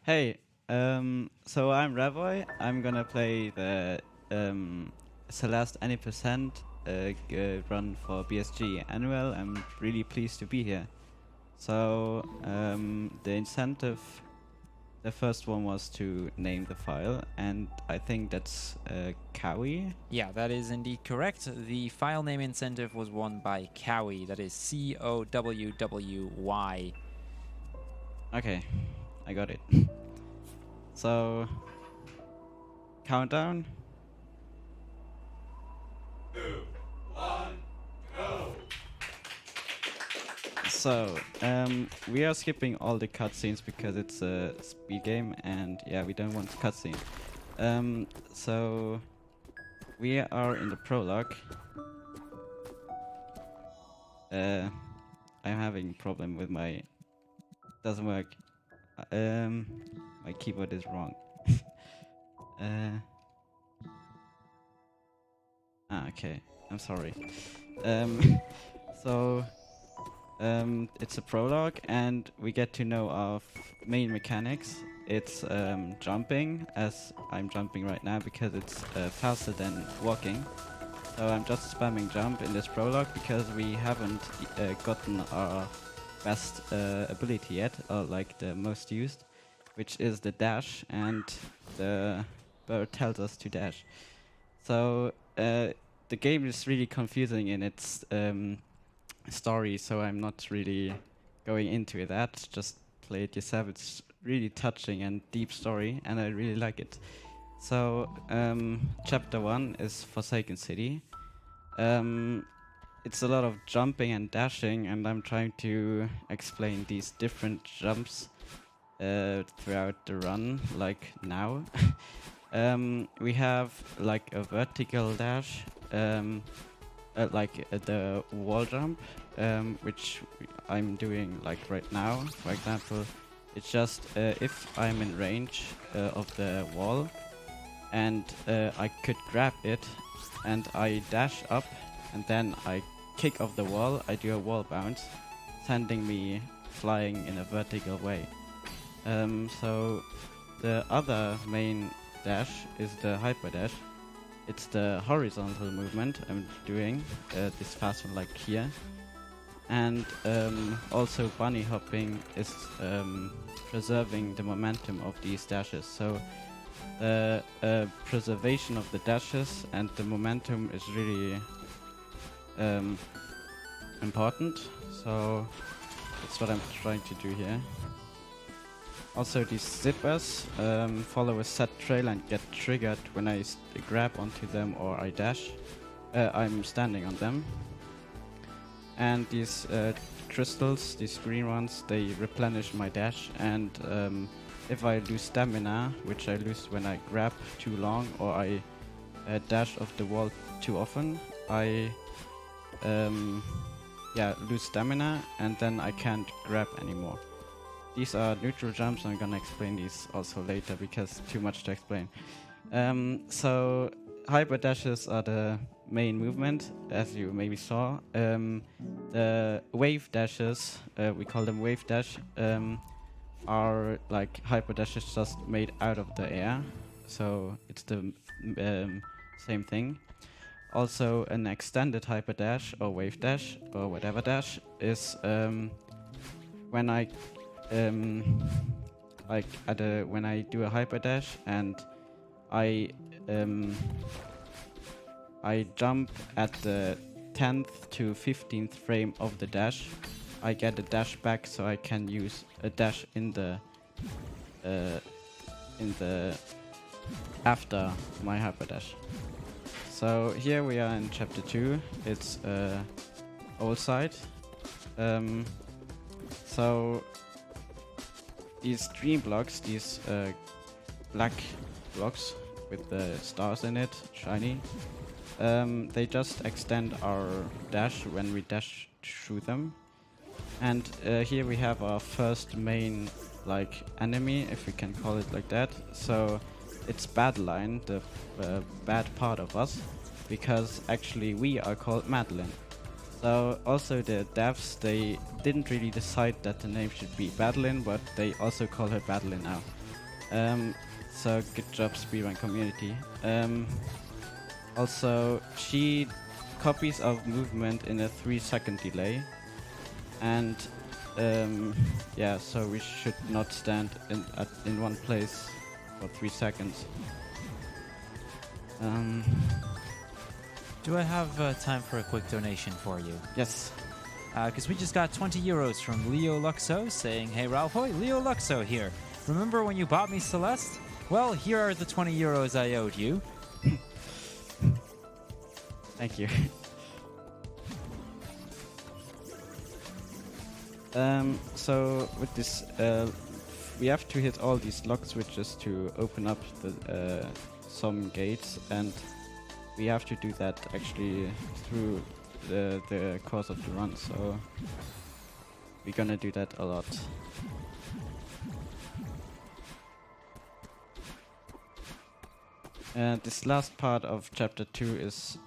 Hey, so I'm Ravoy. I'm gonna play the Celeste any percent run for BSG Annual. I'm really pleased to be here. So the incentive, the first one was to name the file, and I think that's Kawi. Yeah, that is indeed correct. The file name incentive was won by Cowie. That is Cowwwy. Okay, I got it. So countdown. 2, 1, go! So, we are skipping all the cutscenes because it's a speed game, and yeah, we don't want cutscene. So we are in the prologue. I'm having problem with my doesn't work. My keyboard is wrong. Okay. I'm sorry. Um, so it's a prologue, and we get to know our main mechanics. It's jumping, as I'm jumping right now because it's faster than walking. So I'm just spamming jump in this prologue because we haven't gotten our best ability yet, or like the most used, which is the dash, and the bird tells us to dash. So the game is really confusing in its story, so I'm not really going into that. Just play it yourself. It's really touching and deep story, and I really like it. So chapter 1 is Forsaken City. It's a lot of jumping and dashing, and I'm trying to explain these different jumps throughout the run, like now. We have like a vertical dash, the wall jump, which I'm doing like right now. For example, it's just if I'm in range of the wall and I could grab it and I dash up and then I kick off the wall, I do a wall bounce, sending me flying in a vertical way. So the other main dash is the hyper dash. It's the horizontal movement I'm doing, this fast one like here. And also bunny hopping is preserving the momentum of these dashes. So the preservation of the dashes and the momentum is really important. So that's what I'm trying to do here. Also, these zippers follow a set trail and get triggered when I grab onto them or I dash. I'm standing on them. And these crystals, these green ones, they replenish my dash. And if I lose stamina, which I lose when I grab too long or I dash off the wall too often, I lose stamina and then I can't grab anymore. These are neutral jumps. I'm gonna explain these also later because too much to explain. So hyper dashes are the main movement, as you maybe saw. The wave dashes, we call them wave dash, are like hyper dashes just made out of the air. So it's the same thing. Also, an extended hyper dash or wave dash or whatever dash is when I when I do a hyper dash and I jump at the 10th to 15th frame of the dash, I get a dash back, so I can use a dash in the after my hyper dash. So here we are in chapter 2. It's old side. So these dream blocks, these black blocks with the stars in it, shiny, they just extend our dash when we dash through them. And here we have our first main like enemy, if we can call it like that. So it's Badline, the bad part of us, because actually we are called Madeline. So also the devs, they didn't really decide that the name should be Badlin, but they also call her Badlin now. So good job, speedrun community. Also, she copies of movement in a 3-second delay, and yeah, so we should not stand in one place for 3 seconds. Do I have time for a quick donation for you? Yes. Because we just got 20 euros from Leo Luxo saying, "Hey Ralph, hoi, Leo Luxo here. Remember when you bought me Celeste? Well, here are the 20 euros I owed you." Thank you. So with this, we have to hit all these lock switches to open up the some gates, and we have to do that actually through the course of the run. So we're gonna do that a lot. This last part of chapter 2 is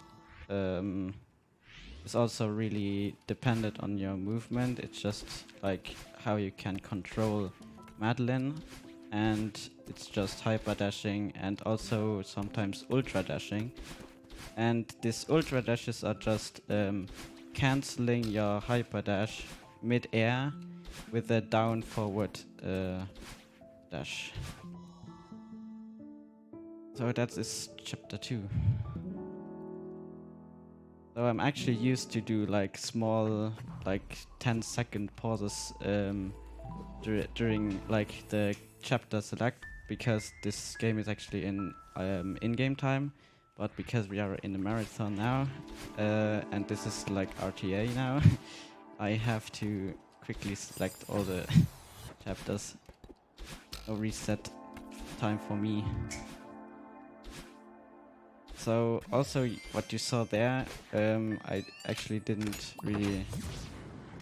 also really dependent on your movement. It's just like how you can control Madeline, and it's just hyper dashing and also sometimes ultra dashing. And these ultra dashes are just cancelling your hyper dash mid-air with a down forward dash. So that is chapter 2. So I'm actually used to do like small, like 10-second pauses during like the chapter select, because this game is actually in-game time, but because we are in the marathon now, and this is like RTA now, I have to quickly select all the chapters. No reset time for me. So also what you saw there, I actually didn't really,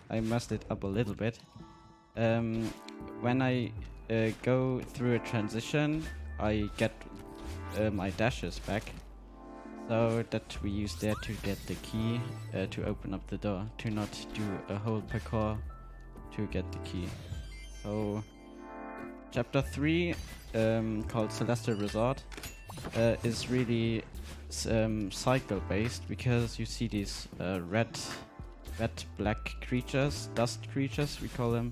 I messed it up a little bit. When I go through a transition, I get my dashes back, so that we use there to get the key to open up the door, to not do a whole parkour to get the key. So chapter 3, called Celeste Resort, is really cycle based, because you see these red black creatures, dust creatures we call them,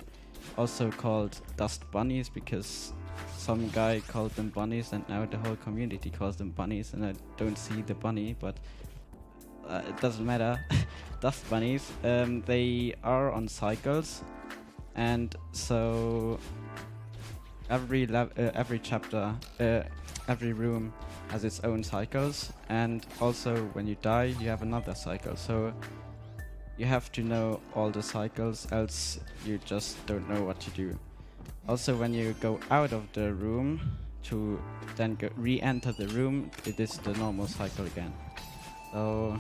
also called dust bunnies, because some guy called them bunnies and now the whole community calls them bunnies, and I don't see the bunny, but it doesn't matter. Dust bunnies, they are on cycles, and so every chapter, every room has its own cycles, and also when you die you have another cycle, so you have to know all the cycles, else you just don't know what to do. Also, when you go out of the room to then re-enter the room, it is the normal cycle again. So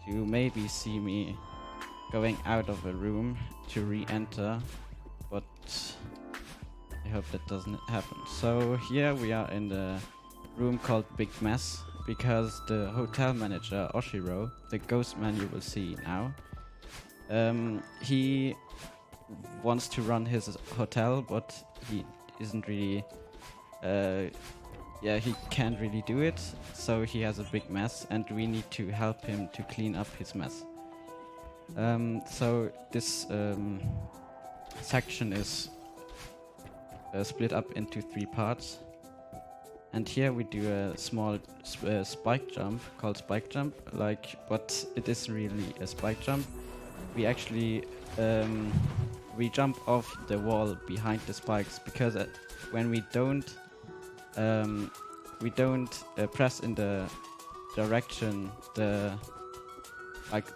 you maybe see me going out of a room to re-enter, but I hope that doesn't happen. So here we are in the room called Big Mess, because the hotel manager Oshiro, the ghost man you will see now, he wants to run his hotel, but he isn't really he can't really do it, so he has a big mess and we need to help him to clean up his mess. So this section is split up into 3 parts. And here we do a small spike jump called spike jump, but it is really a spike jump. We actually we jump off the wall behind the spikes, because when we don't press in the direction,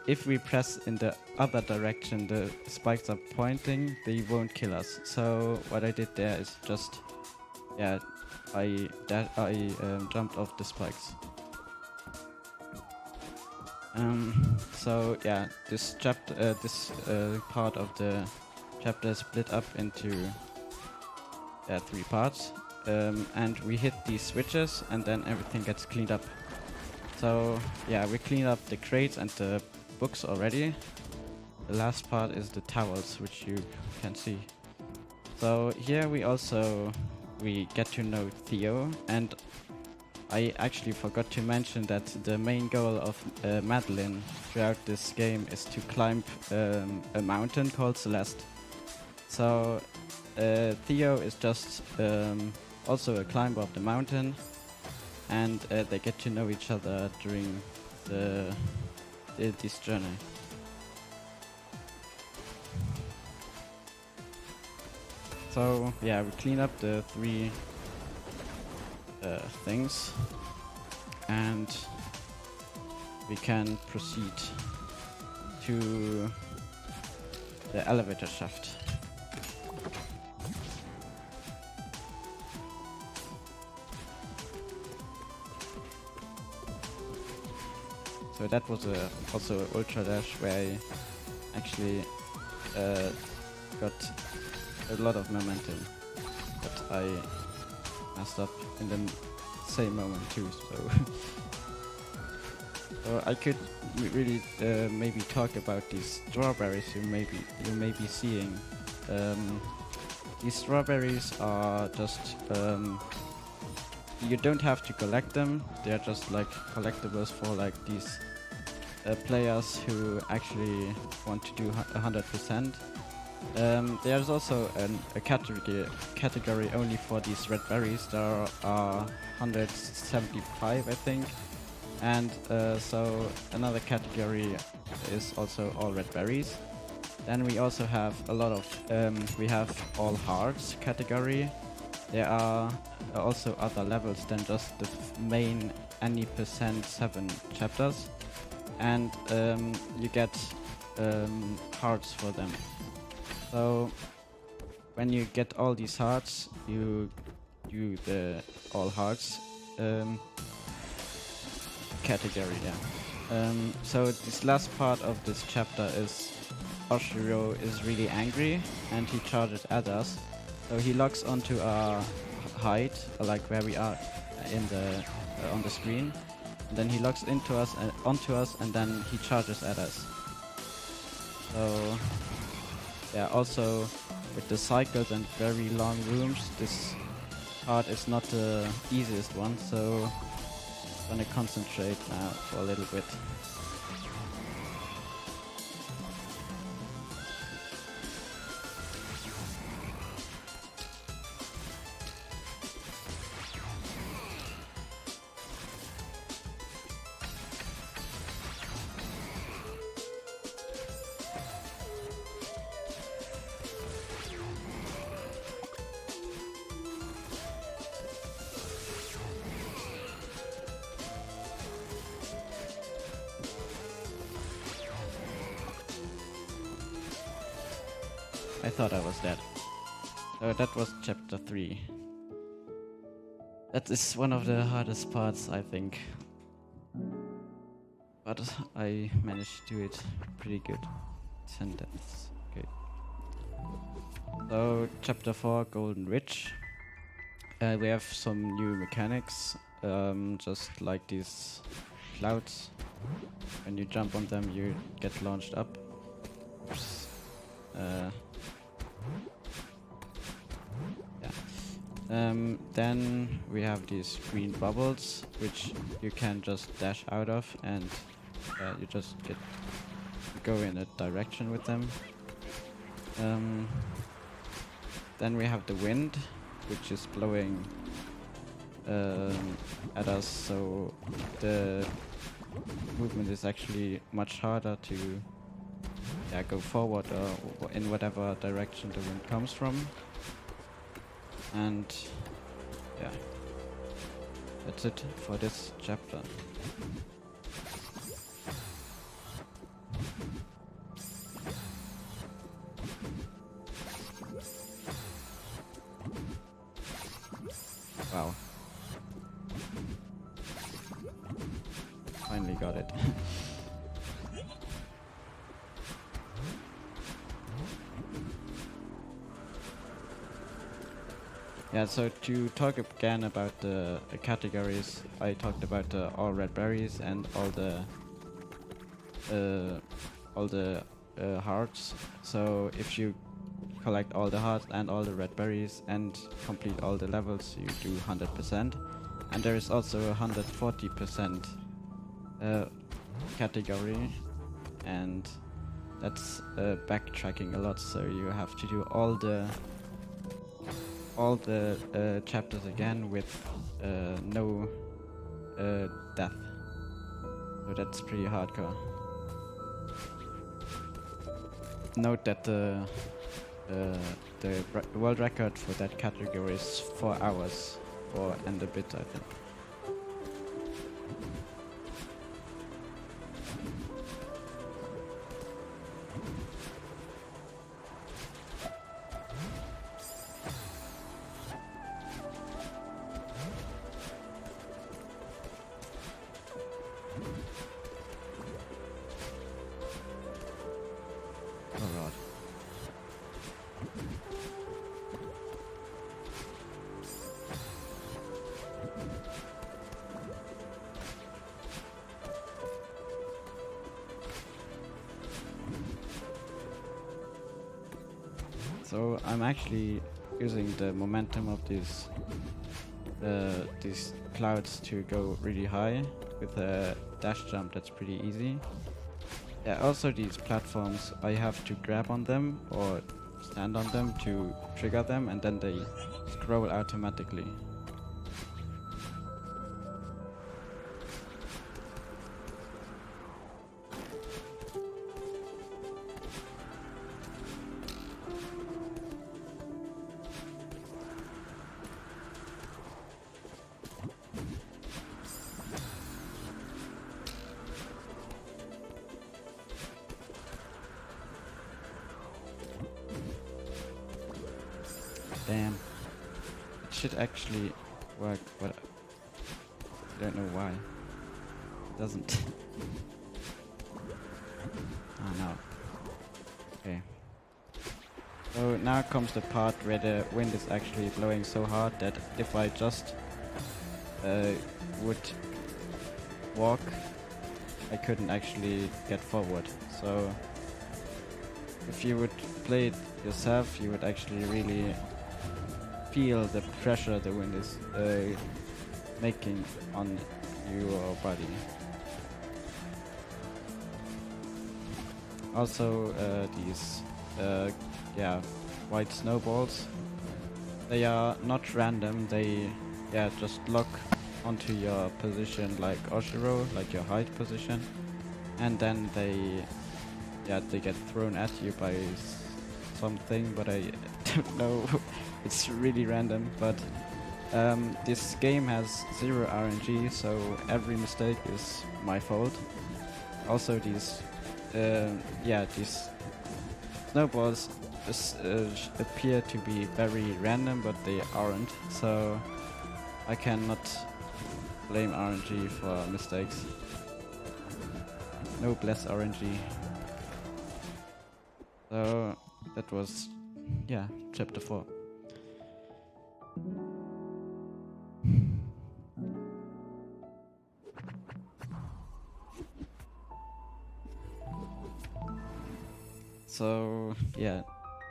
if we press in the other direction the spikes are pointing, they won't kill us. So what I did there is just, I jumped off the spikes. So yeah, this chapter, this part of the chapter is split up into 3 parts, and we hit these switches, and then everything gets cleaned up. So yeah, we clean up the crates and the books already. The last part is the towels, which you can see. So here we also we get to know Theo, and I actually forgot to mention that the main goal of Madeline throughout this game is to climb a mountain called Celeste. So Theo is just also a climber of the mountain, and they get to know each other during this journey. So yeah, we clean up the 3 things, and we can proceed to the elevator shaft. So that was also an ultra dash where I actually got a lot of momentum, but I messed up in the same moment too. So I could really maybe talk about these strawberries you may be seeing. These strawberries are just you don't have to collect them. They're just like collectibles for like these players who actually want to do 100%. There's also a category only for these red berries. There are 175, I think, and so another category is also all red berries. Then we also have a lot of we have all hearts category. There are also other levels than just the main any percent 7 chapters, and you get hearts for them. So when you get all these hearts, you do the all hearts category. Yeah. So this last part of this chapter is Oshiro is really angry and he charges at us. So he locks onto our height, like where we are in the on the screen. And then he locks into us onto us, and then he charges at us. So yeah, also with the cycles and very long rooms, this part is not the easiest one, so I'm gonna concentrate now for a little bit. I thought I was dead. So that was chapter 3. That is one of the hardest parts, I think. But I managed to do it pretty good. 10 deaths. Okay. So chapter 4, Golden Ridge. We have some new mechanics, just like these clouds. When you jump on them, you get launched up. Oops. Then we have these green bubbles, which you can just dash out of, and you just go in a direction with them. Then we have the wind, which is blowing at us, so the movement is actually much harder to go forward or in whatever direction the wind comes from. And yeah, that's it for this chapter. Wow. Finally got it. Yeah, so to talk again about the categories, I talked about all red berries and all the hearts. So if you collect all the hearts and all the red berries and complete all the levels, you do 100%. And there is also a 140% category, and that's backtracking a lot, so you have to do all the chapters again with no death. So that's pretty hardcore. Note that the world record for that category is 4 hours and a bit, I think. Alright. So I'm actually using the momentum of these clouds to go really high with a dash jump. That's pretty easy. Yeah, also these platforms, I have to grab on them or stand on them to trigger them, and then they scroll automatically. Damn. It should actually work, but I don't know why. It doesn't. Oh no. Okay. So now comes the part where the wind is actually blowing so hard that if I just would walk, I couldn't actually get forward. So if you would play it yourself, you would actually really feel the pressure the wind is making on your body. Also, these white snowballs, they are not random. They just lock onto your position like Oshiro, like your height position, and then they get thrown at you by something, but I don't know. It's really random, but this game has 0 RNG, so every mistake is my fault. Also, these snowballs appear to be very random, but they aren't, so I cannot blame RNG for mistakes. No bless RNG. So that was, chapter 4. So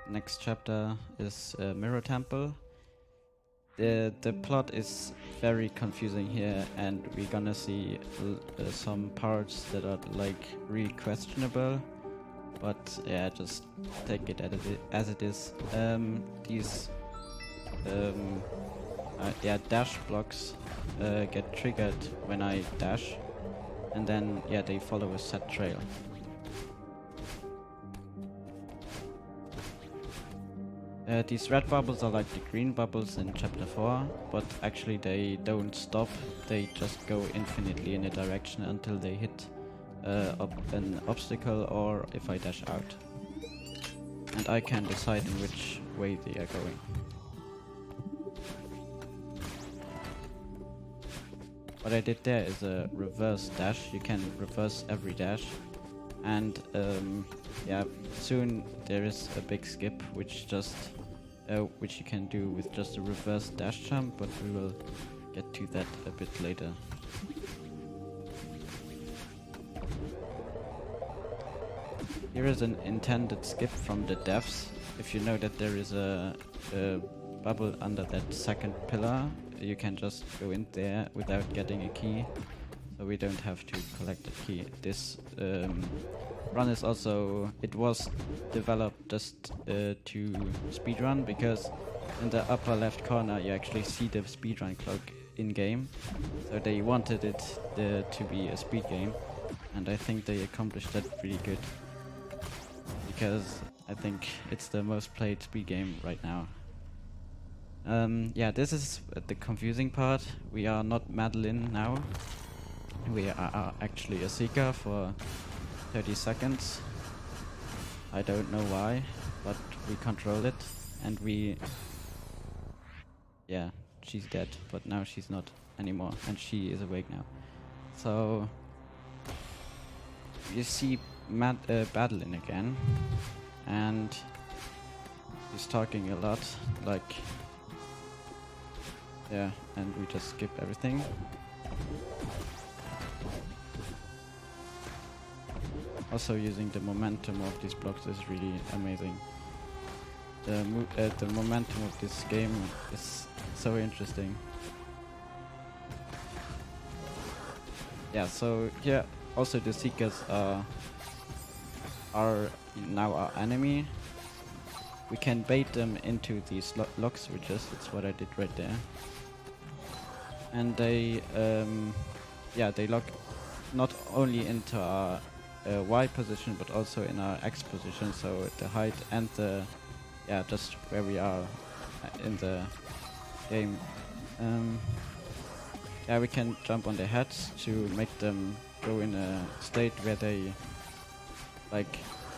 next chapter is Mirror Temple. The plot is very confusing here, and we're gonna see some parts that are like really questionable. But just take it as it is. These dash blocks get triggered when I dash, and then they follow a set trail. These red bubbles are like the green bubbles in chapter 4, but actually they don't stop, they just go infinitely in a direction until they hit an obstacle or if I dash out. And I can decide in which way they are going. What I did there is a reverse dash. You can reverse every dash, and soon there is a big skip which you can do with just a reverse dash jump, but we will get to that a bit later. Here is an intended skip from the devs. if you know that there is a bubble under that second pillar, you can just go in there without getting a key. So we don't have to collect the key. This run is also, it was developed just to speedrun, because in the upper left corner you actually see the speedrun clock in game. So they wanted it to be a speed game, and I think they accomplished that really good, because I think it's the most played speed game right now. Yeah, this is the confusing part. We are not Madeline now. We are actually a Seeker for 30 seconds. I don't know why, but we control it, and we... Yeah, she's dead, but now she's not anymore, and she is awake now. So... You see Madeline again, and he's talking a lot, like... Yeah, and we just skip everything. Also, using the momentum of these blocks is really amazing. The momentum of this game is so interesting. Yeah, so here also the Seekers are now our enemy. We can bait them into these lock switches. That's what I did right there. And they, they lock not only into our Y position, but also in our X position, so the height and the, just where we are in the game. We can jump on their heads to make them go in a state where they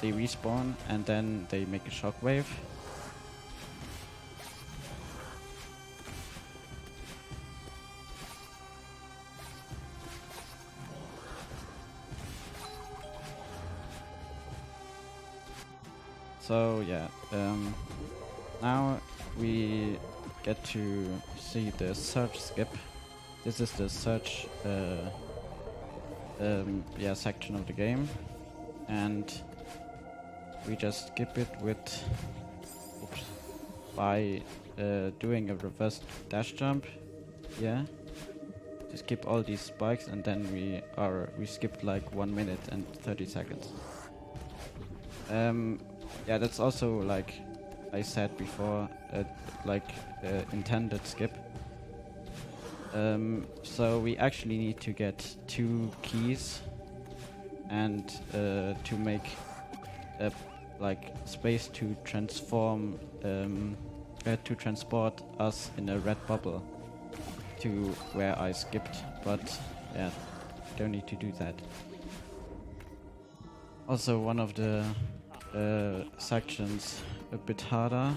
respawn, and then they make a shockwave. So now we get to see the search skip. This is the search section of the game, and we just skip it by doing a reverse dash jump. Yeah, to skip all these spikes, and then we skipped like 1 minute and 30 seconds. That's also, like I said before, intended skip. So we actually need to get 2 keys and to make a space to transform to transport us in a red bubble to where I skipped, but don't need to do that. Also, one of the sections a bit harder.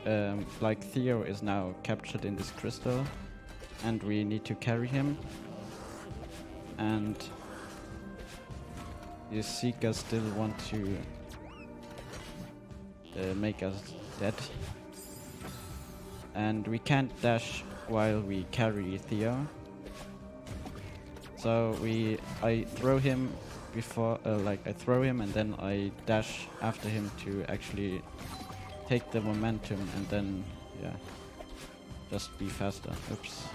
Theo is now captured in this crystal, and we need to carry him. And the Seekers still want to make us dead. And we can't dash while we carry Theo. So I throw him before, I throw him and then I dash after him to actually take the momentum and then, just be faster. Oops.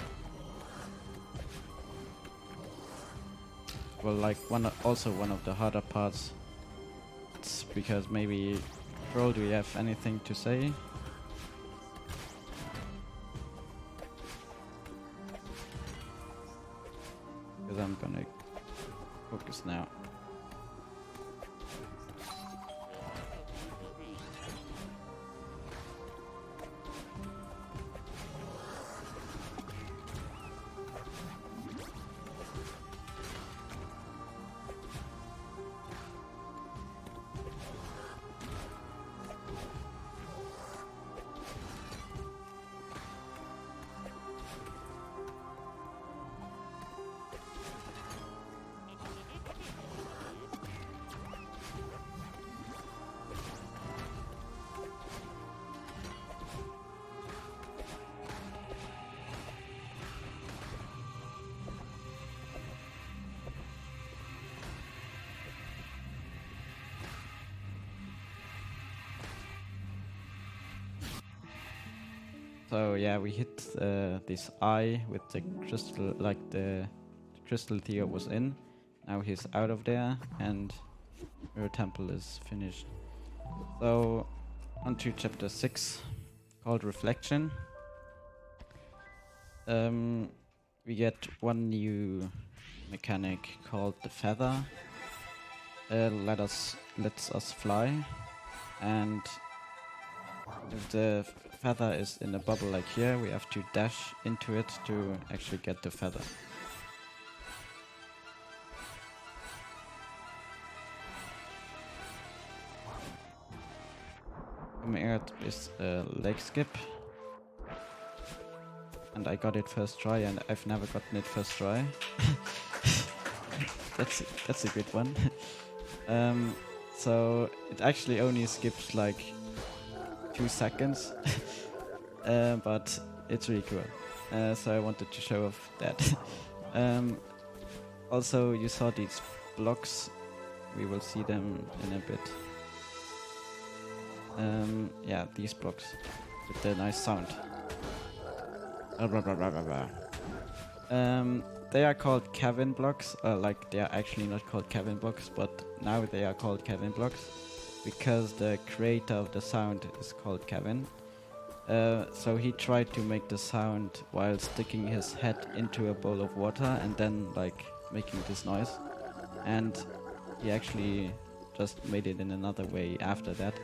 Well, one of the harder parts. It's because maybe, Troll, do you have anything to say? Because I'm gonna focus now. So yeah, we hit this eye with the crystal, like the crystal Theo was in. Now he's out of there, and our temple is finished. So on to chapter 6, called Reflection. We get one new mechanic called the feather. Lets us fly, and if the feather is in a bubble like here, we have to dash into it to actually get the feather. Earth is a leg skip, and I got it first try, and I've never gotten it first try. That's a good one. So it actually only skips like 2 seconds, but it's really cool. So I wanted to show off that. Also, you saw these blocks. We will see them in a bit. Yeah, these blocks with the nice sound. They are called Kevin blocks. Like, they are actually not called Kevin blocks, but now they are called Kevin blocks because the creator of the sound is called Kevin. So he tried to make the sound while sticking his head into a bowl of water and then like making this noise. And he actually just made it in another way after that.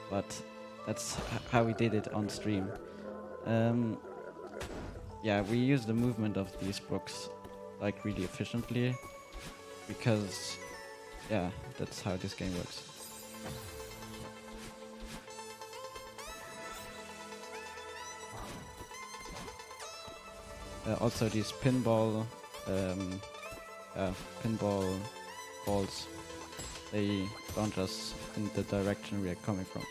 But that's how we did it on stream. Yeah, we use the movement of these blocks like really efficiently because, yeah, that's how this game works. Also, these pinball balls, they launch us in the direction we are coming from.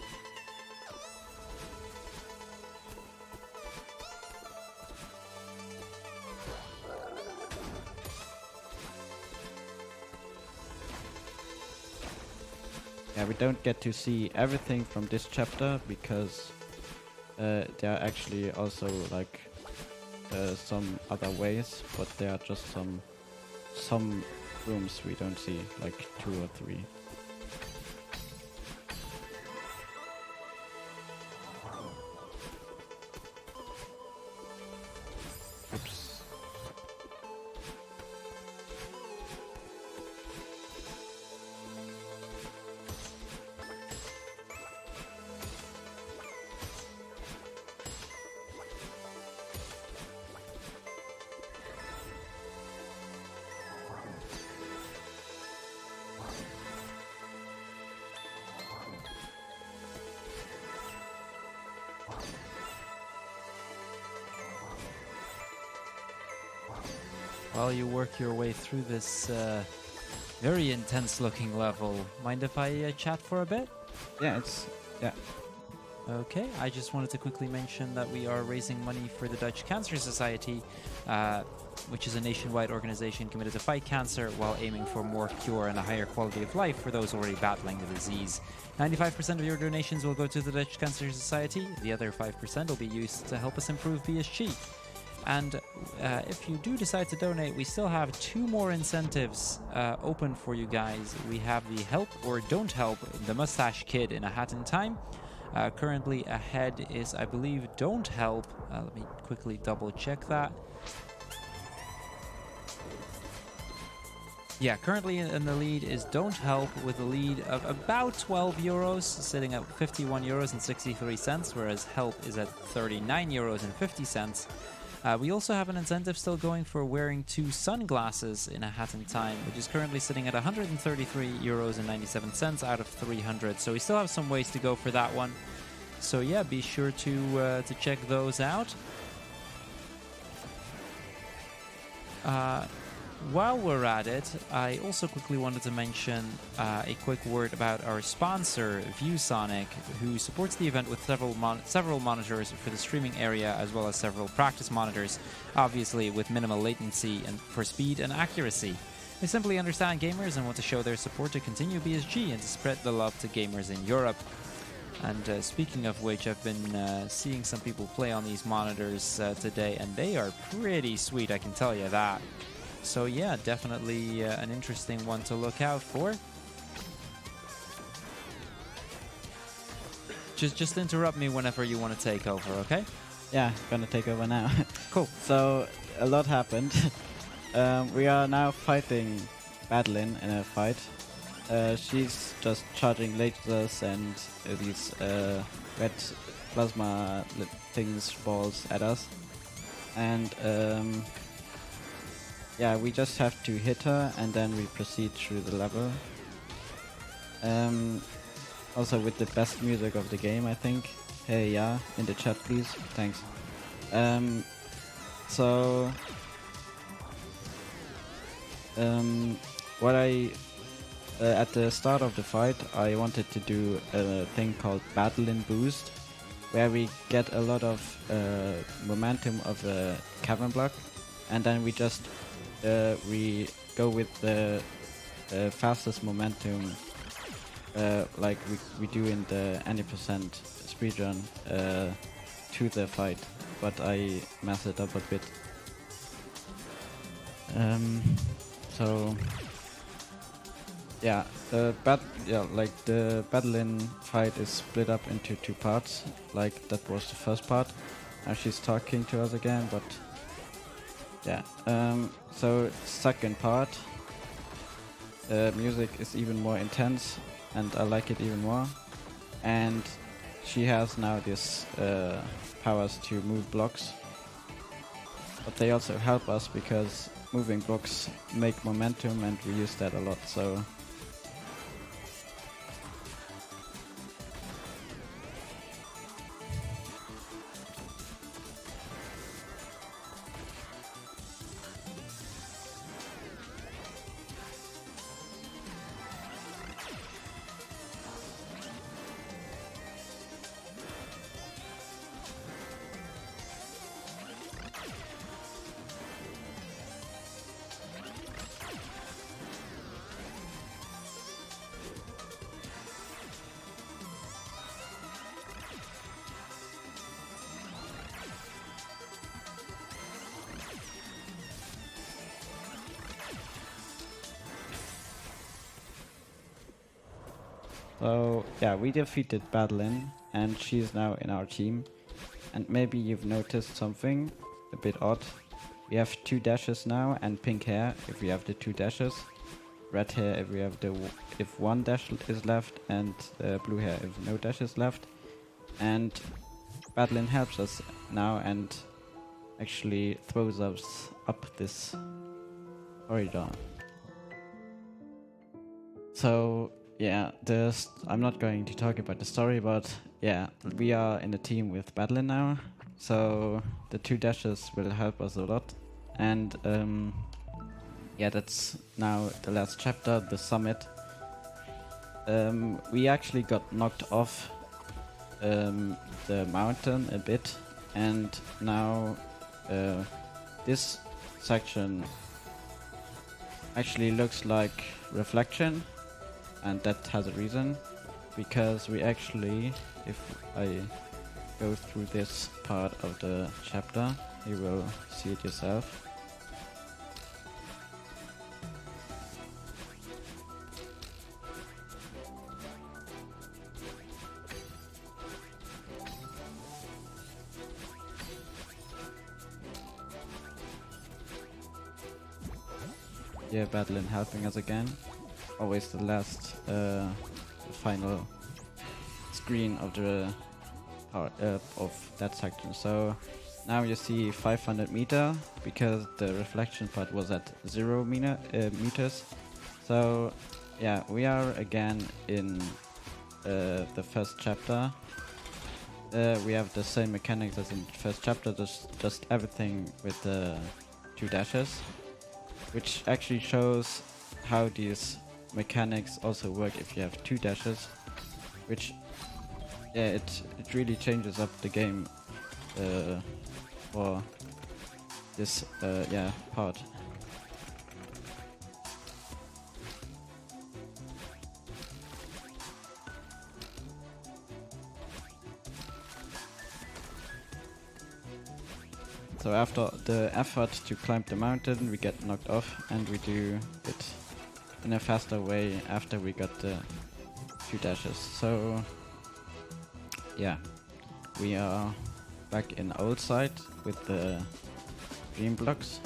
Yeah, we don't get to see everything from this chapter because there are actually also like some other ways, but there are just some rooms we don't see, like 2 or 3. Oops. While you work your way through this very intense looking level, mind if I chat for a bit? Yeah, Okay, I just wanted to quickly mention that we are raising money for the Dutch Cancer Society, which is a nationwide organization committed to fight cancer while aiming for more cure and a higher quality of life for those already battling the disease. 95% of your donations will go to the Dutch Cancer Society. The other 5% will be used to help us improve BSG. And if you do decide to donate, we still have 2 more incentives open for you guys. We have the Help or Don't Help the Mustache Kid in a Hat in Time. Currently ahead is, I believe, Don't Help. Let me quickly double check that. Yeah, currently in the lead is Don't Help with a lead of about 12 euros, sitting at 51 euros and 63 cents, whereas Help is at 39 euros and 50 cents. We also have an incentive still going for wearing 2 sunglasses in a Hat in Time, which is currently sitting at 133 euros and 97 cents out of 300. So we still have some ways to go for that one. So yeah, be sure to check those out. While we're at it, I also quickly wanted to mention a quick word about our sponsor, ViewSonic, who supports the event with several monitors for the streaming area, as well as several practice monitors, obviously with minimal latency and for speed and accuracy. They simply understand gamers and want to show their support to continue BSG and to spread the love to gamers in Europe. And speaking of which, I've been seeing some people play on these monitors today, and they are pretty sweet, I can tell you that. So yeah, definitely an interesting one to look out for. Just interrupt me whenever you want to take over, okay? Yeah, gonna take over now. Cool. So a lot happened. We are now fighting Madeline in a fight. She's just charging lasers and these red plasma things, balls at us. And yeah, we just have to hit her and then we proceed through the level. Also with the best music of the game, I think. Hey, yeah, in the chat, please. Thanks. So what I at the start of the fight, I wanted to do a thing called Battle in Boost, where we get a lot of momentum of a cavern block, and then we just we go with the fastest momentum, like we do in the any percent speedrun to the fight, but I mess it up a bit. So yeah, the Battlein fight is split up into 2 parts. Like that was the first part. Now she's talking to us again, but yeah. So second part, music is even more intense, and I like it even more. And she has now this powers to move blocks, but they also help us because moving blocks make momentum, and we use that a lot. So yeah, we defeated Badeline, and she's now in our team. And maybe you've noticed something a bit odd. We have 2 dashes now, and pink hair if we have the 2 dashes. Red hair if we have if 1 dash is left, and blue hair if no dash is left. And Badeline helps us now and actually throws us up this corridor. So yeah, I'm not going to talk about the story, but yeah, we are in a team with Badeline now, so the 2 dashes will help us a lot. And yeah, that's now the last chapter, the summit. We actually got knocked off the mountain a bit, and now this section actually looks like Reflection. And that has a reason, because we actually, if I go through this part of the chapter, you will see it yourself. Yeah, Badeline helping us again. Always the last, final screen of the of that section. So now you see 500 meter because the reflection part was at 0 meters. So yeah, we are again in the first chapter. We have the same mechanics as in the first chapter, just everything with the 2 dashes, which actually shows how these mechanics also work if you have 2 dashes, which yeah, it really changes up the game for this yeah part. So after the effort to climb the mountain, we get knocked off, and we do it in a faster way after we got the 2 dashes. So yeah, we are back in old side with the dream blocks.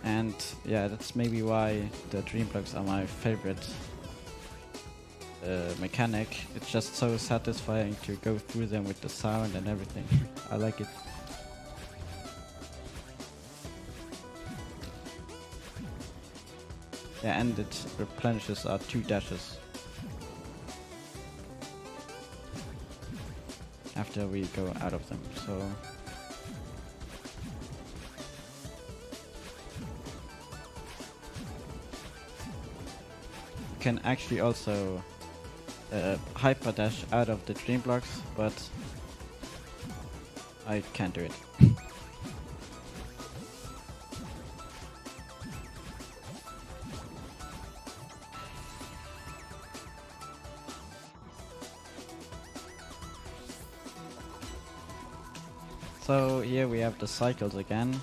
And yeah, that's maybe why the dream blocks are my favorite mechanic. It's just so satisfying to go through them with the sound and everything. I like it. Yeah, and it replenishes our 2 dashes after we go out of them. So you can actually also hyper dash out of the dream blocks, but I can't do it. So here we have the cycles again.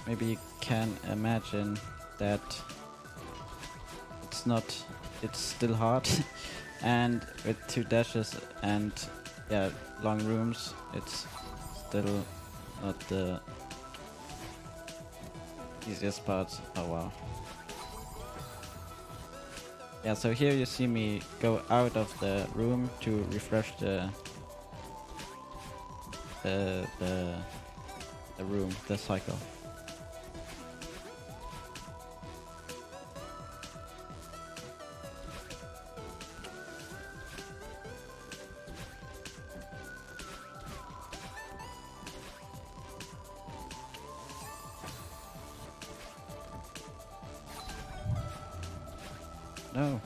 Maybe you can imagine that it's still hard and with 2 dashes and yeah, long rooms, it's still not the easiest part. Oh wow. Yeah, so here you see me go out of the room to refresh the room, the cycle. No.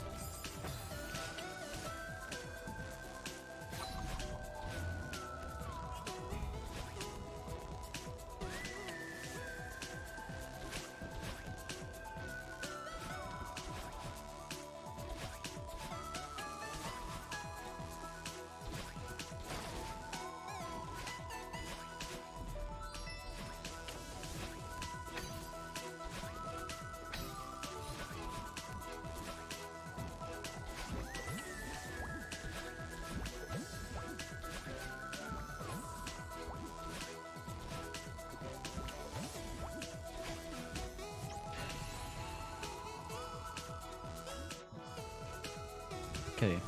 Okay.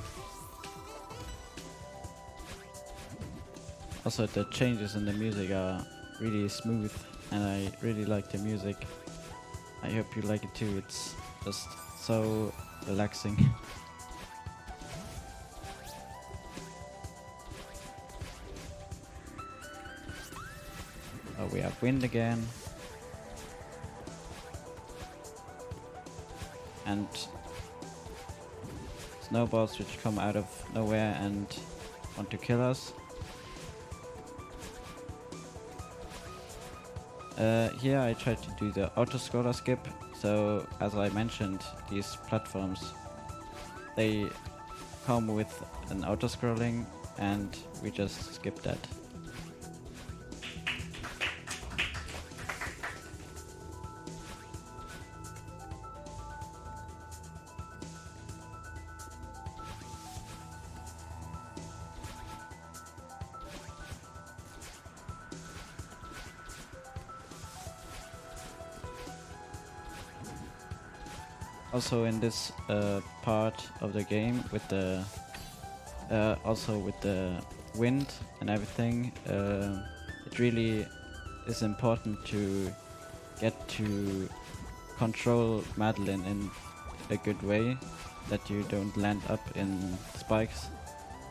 Also, the changes in the music are really smooth, and I really like the music. I hope you like it too. It's just so relaxing. Oh, we have wind again. And snowballs which come out of nowhere and want to kill us. Here I tried to do the auto-scroller skip, so as I mentioned, these platforms, they come with an auto-scrolling and we just skip that. Also in this part of the game with the also with the wind and everything, it really is important to get to control Madeline in a good way, that you don't land up in spikes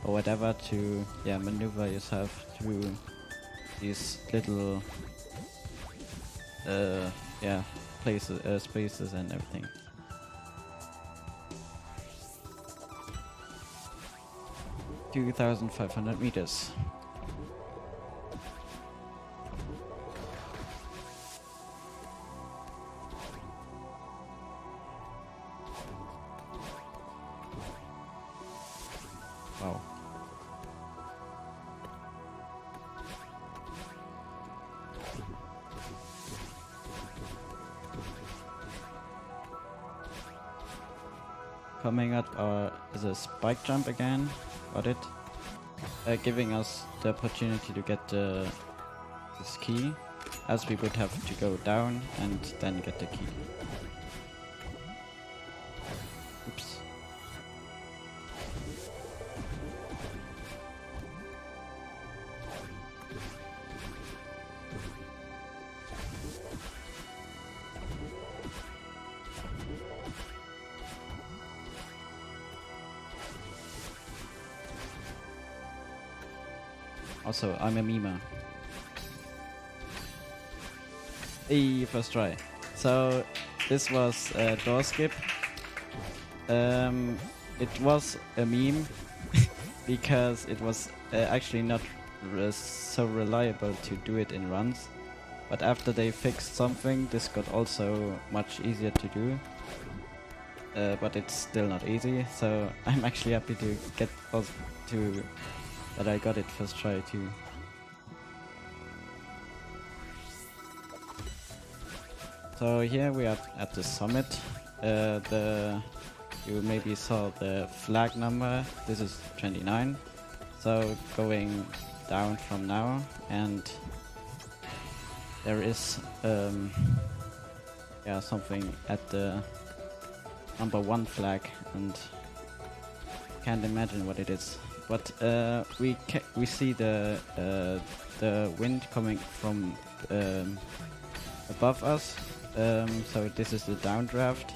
or whatever, to maneuver yourself through these little places, spaces and everything. $2,500 meters. Wow. coming up is a spike jump again. Got it. Giving us the opportunity to get this key, as we would have to go down and then get the key. Oops. Also, I'm a memer. Hey, first try. So, this was a door skip. It was a meme because it was actually not so reliable to do it in runs. But after they fixed something, this got also much easier to do. But it's still not easy, so I'm actually happy to get that I got it first try too. So here we are at the summit. You maybe saw the flag number. This is 29. So going down from now, and there is something at the number 1 flag, and can't imagine what it is. But we see the wind coming from above us. So this is the downdraft.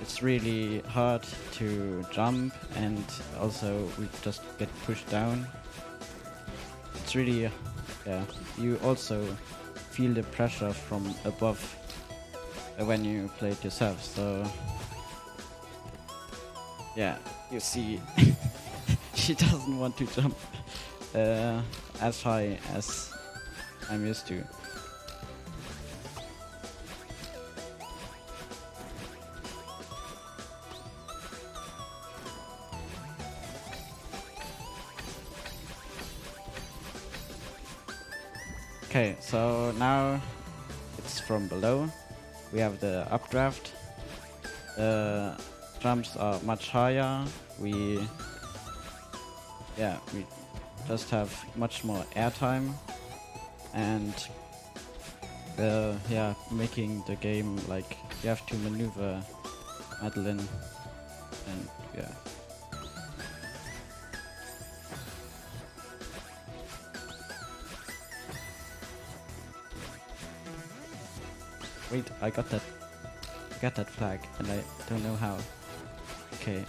It's really hard to jump, and also we just get pushed down. It's really, you also feel the pressure from above when you play it yourself. So yeah, you see she doesn't want to jump as high as I'm used to. Okay, so now it's from below. We have the updraft. Jumps are much higher. We just have much more airtime, and making the game like you have to maneuver Madeline, and yeah. Wait, I got that flag, and I don't know how. Okay.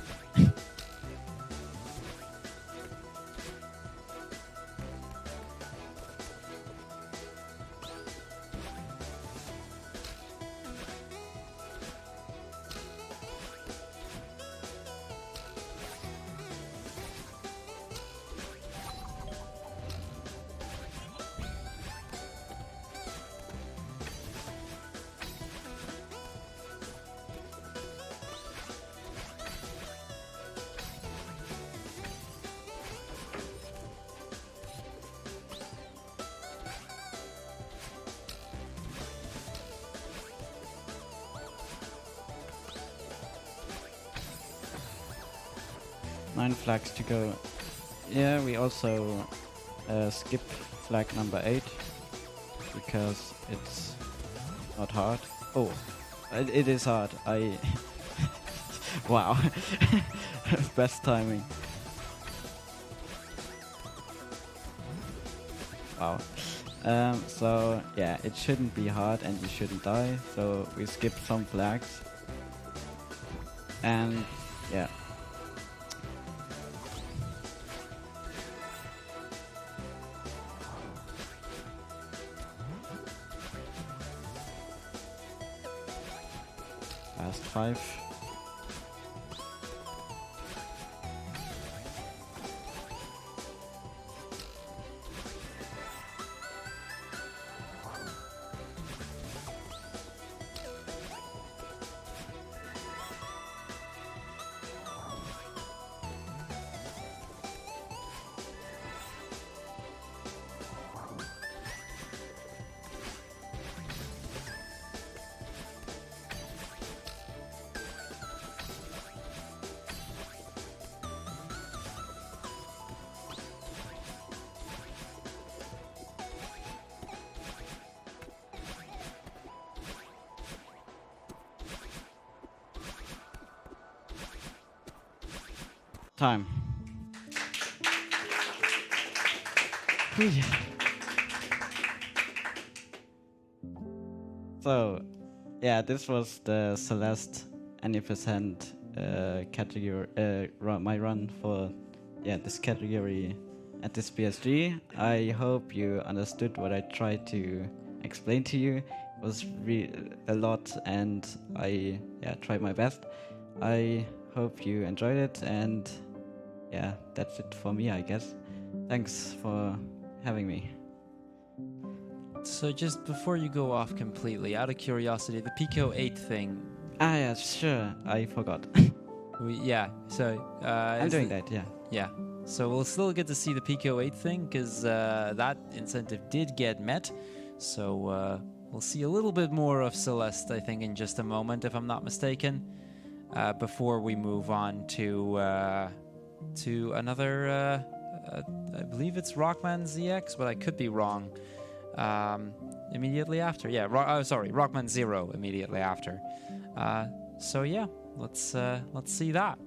Nine flags to go. Yeah, we also skip flag number 8 because it's not hard. Oh, it is hard. Wow, best timing. Wow. So yeah, it shouldn't be hard and you shouldn't die. So we skip some flags. And yeah. Last 5. Time. Whew. So, yeah, this was the Celeste any percent category, my run for this category at this BSG. I hope you understood what I tried to explain to you. It was a lot, and I tried my best. I hope you enjoyed it, and yeah, that's it for me, I guess. Thanks for having me. So just before you go off completely, out of curiosity, the Pico 8 thing. Ah, yeah, sure. I forgot. I'm doing that, yeah. Yeah. So we'll still get to see the Pico 8 thing because that incentive did get met. So we'll see a little bit more of Celeste, I think, in just a moment, if I'm not mistaken, before we move on to another. I believe it's Rockman ZX, but I could be wrong. Immediately after, Rockman Zero immediately after. So yeah, let's see that.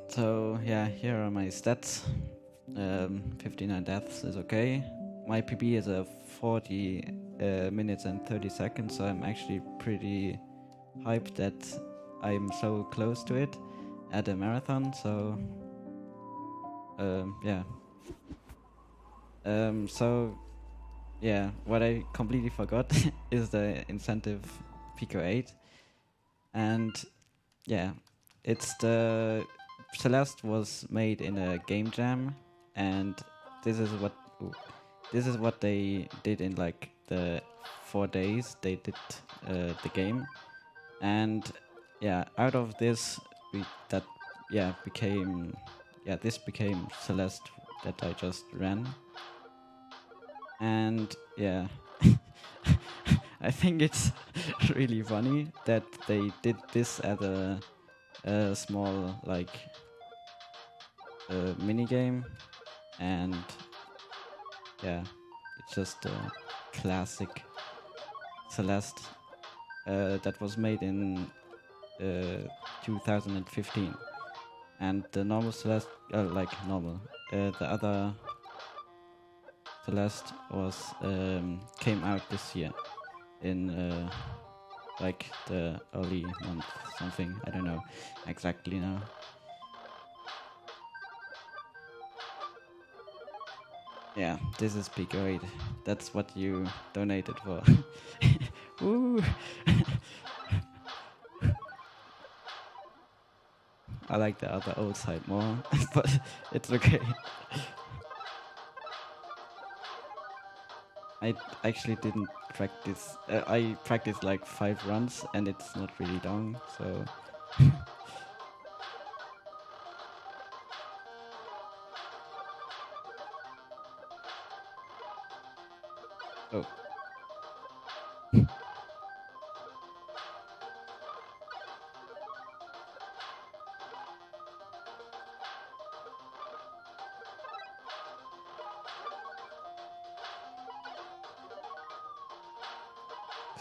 So yeah, here are my stats. 59 deaths is okay. My PB is a 40 minutes and 30 seconds, so I'm actually pretty hyped that I'm so close to it at a marathon. So what I completely forgot is the incentive Pico 8, and yeah, it's the Celeste was made in a game jam, and this is what they did in like the 4 days they did the game, and yeah, out of this this became Celeste that I just ran, and yeah. I think it's really funny that they did this at a small mini game, and yeah, it's just a classic Celeste that was made in 2015, and the normal Celeste, the other Celeste was came out this year in the early month something. I don't know exactly now. Yeah, this is Pico 8. That's what you donated for. Woo! I like the other old side more, but it's okay. I actually didn't practice. I practiced like 5 runs, and it's not really long, so. Oh.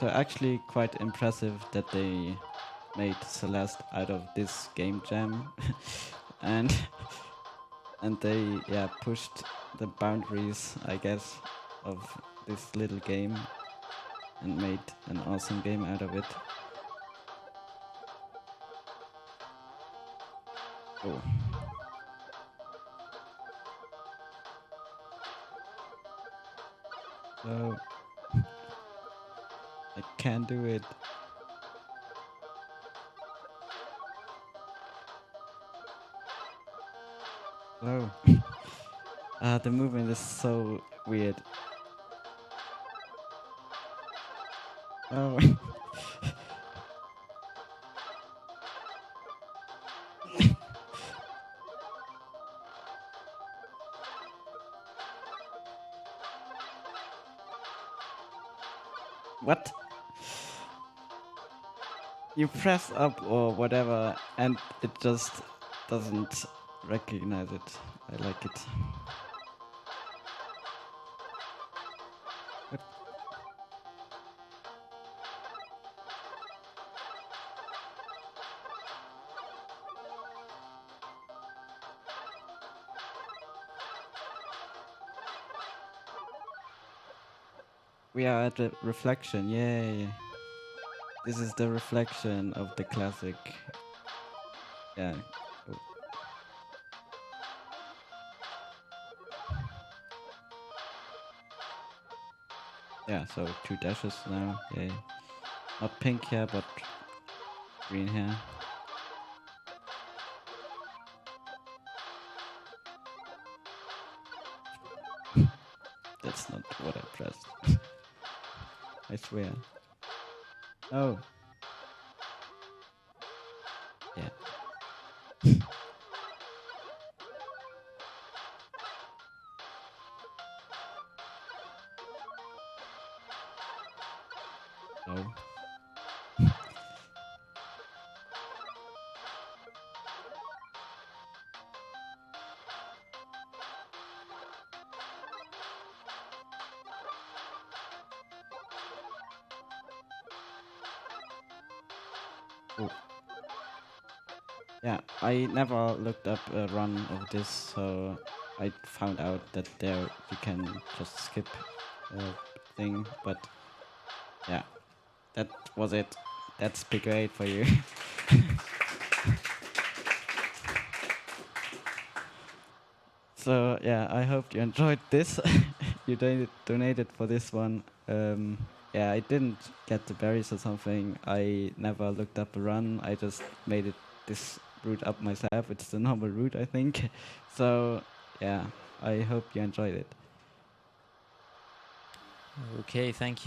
So actually quite impressive that they made Celeste out of this game jam, and they pushed the boundaries, I guess, of this little game and made an awesome game out of it. Oh. So I can't do it. Oh. The movement is so weird. Oh. What? You press up or whatever, and it just doesn't recognize it. I like it. What? We are at the reflection, yay! This is the reflection of the classic. Yeah. Oh. Yeah, so 2 dashes now, yay. Not pink here, but green here. That's not what I pressed. I swear. Oh. Yeah. No. Oh. Yeah, I never looked up a run of this, so I found out that there you can just skip a thing, but yeah, that was it. That's big 8 for you. So yeah, I hope you enjoyed this. You donated for this one. Yeah, I didn't get the berries or something. I never looked up a run. I just made it this route up myself. It's the normal route, I think. So yeah, I hope you enjoyed it. Okay, thank you.